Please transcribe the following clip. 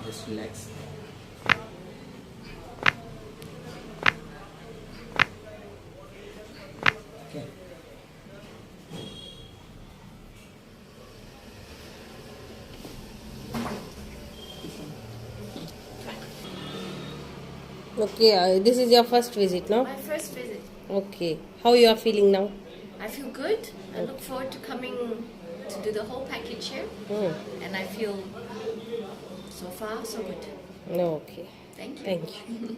Just relax. Okay. Okay, this is your first visit, no? My first visit. Okay. How you are feeling now? I feel good. I look forward to coming to do the whole package here. And I feel so far so good. No, okay. Thank you. Thank you.